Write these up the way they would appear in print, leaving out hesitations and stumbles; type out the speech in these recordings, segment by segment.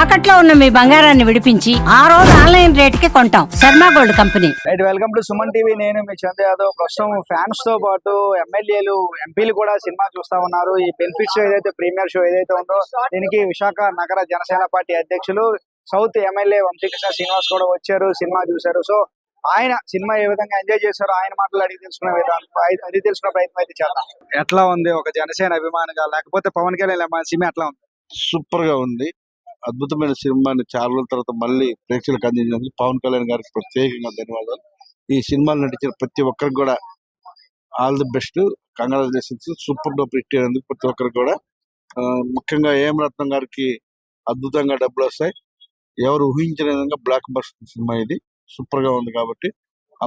తాకట్లో ఉన్న మీ బంగారాన్ని విడిపించి ఆ రోజు ఆన్లైన్ రేటుకి కొంటాం. Sharma gold company. Right, welcome to Suman TV. నేను మీ చంద్ర యాదవ్. ప్రస్తుతం ఫ్యాన్స్ తో పాటు ఎమ్మెల్యేలు, ఎంపీలు కూడా సినిమా చూస్తా ఉన్నారు. ఈ బెనిఫిట్ షో ఏదైతే, ప్రీమియర్ షో ఏదైతే ఉందో దీనికి విశాఖ నగర జనసేన పార్టీ అధ్యక్షులు సౌత్ ఎమ్మెల్యే వంశీకృష్ణ శ్రీనివాస్ కూడా వచ్చారు, సినిమా చూశారు. సో ఆయన సినిమా ఏ విధంగా ఎంజాయ్ చేశారో ఆయన మాటలు అడిగి తెలుసుకునే ప్రయత్నం అయితే చేద్దాం. ఎట్లా ఉంది ఒక జనసేన అభిమానిగా, లేకపోతే పవన్ కళ్యాణ్ సినిమా ఎట్లా ఉంది? సూపర్ గా ఉంది. అద్భుతమైన సినిమాని చాలా రోజుల తర్వాత మళ్ళీ ప్రేక్షకులకు అందించినందుకు పవన్ కళ్యాణ్ గారికి ప్రత్యేకంగా ధన్యవాదాలు. ఈ సినిమాలు నటించిన ప్రతి ఒక్కరికి కూడా all the best, congratulations. Super duper hit అయినందుకు ప్రతి ఒక్కరికి కూడా, ముఖ్యంగా ఏం రత్నం గారికి అద్భుతంగా డబ్బులు వస్తాయి. ఎవరు ఊహించిన విధంగా బ్లాక్ బస్టర్ సినిమా ఇది. సూపర్ గా ఉంది కాబట్టి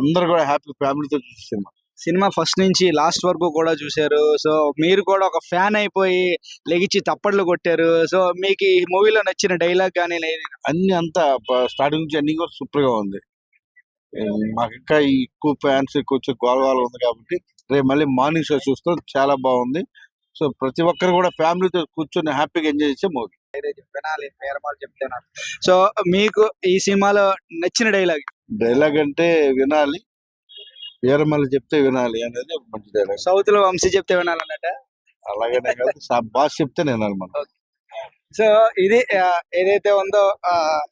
అందరు కూడా హ్యాపీ ఫ్యామిలీతో చూసే సినిమా. సినిమా ఫస్ట్ నుంచి లాస్ట్ వరకు కూడా చూశారు. సో మీరు కూడా ఒక ఫ్యాన్ అయిపోయి లెగిచి తప్పట్లు కొట్టారు. సో మీకు ఈ మూవీలో నచ్చిన డైలాగ్ కానీ అన్ని అంతా స్టార్టింగ్ నుంచి అన్ని కూడా సూపర్ గా ఉంది. మాకు ఇంకా ఎక్కువ ఫ్యాన్స్ కొంచెం గోల్వాల్ ఉంది కాబట్టి రేపు మళ్ళీ మార్నింగ్ షో చూస్తాం. చాలా బాగుంది. సో ప్రతి ఒక్కరు కూడా ఫ్యామిలీతో కూర్చొని హ్యాపీగా ఎంజాయ్ చేసే మూవీ. వినాలి, పేరమాలు చెప్తున్నారు. సో మీకు ఈ సినిమాలో నచ్చిన డైలాగ్ అంటే వినాలి, వీరమల్లి చెప్తే వినాలి అనేది ఒక మంచి డైలాగ్. సౌత్ లో వంశీ చెప్తే వినాలన్నట్ట. అలాగనే కాదు, బాస్ చెప్తే వినాలి మనం. సో ఇది ఏదైతే ఉందో,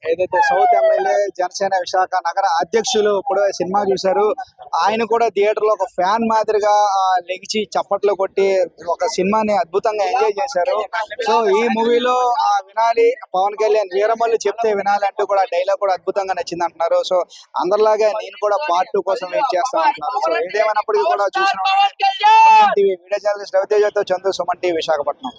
ఏదైతే సౌత్ ఎమ్మెల్యే జనసేన విశాఖ నగర అధ్యక్షులు ఇప్పుడు సినిమా చూశారు. ఆయన కూడా థియేటర్ లో ఒక ఫ్యాన్ మాదిరిగా లెగిచి చప్పట్లు కొట్టి ఒక సినిమాని అద్భుతంగా ఎంజాయ్ చేశారు. సో ఈ మూవీలో వినాలి, పవన్ కళ్యాణ్ వీరమల్లి చెప్తే వినాలి అంటూ కూడా డైలాగ్ కూడా అద్భుతంగా నచ్చింది అంటున్నారు. సో అందరిలాగే నేను కూడా పార్ట్ 2 కోసం వెయిట్ చేస్తాను అంటున్నారు. సో ఏదేమైనప్పటికీ కూడా చూసిన వీడియో జర్నలిస్ట్ రవితేజతో చందు, సుమన్ టీవీ, విశాఖపట్నం.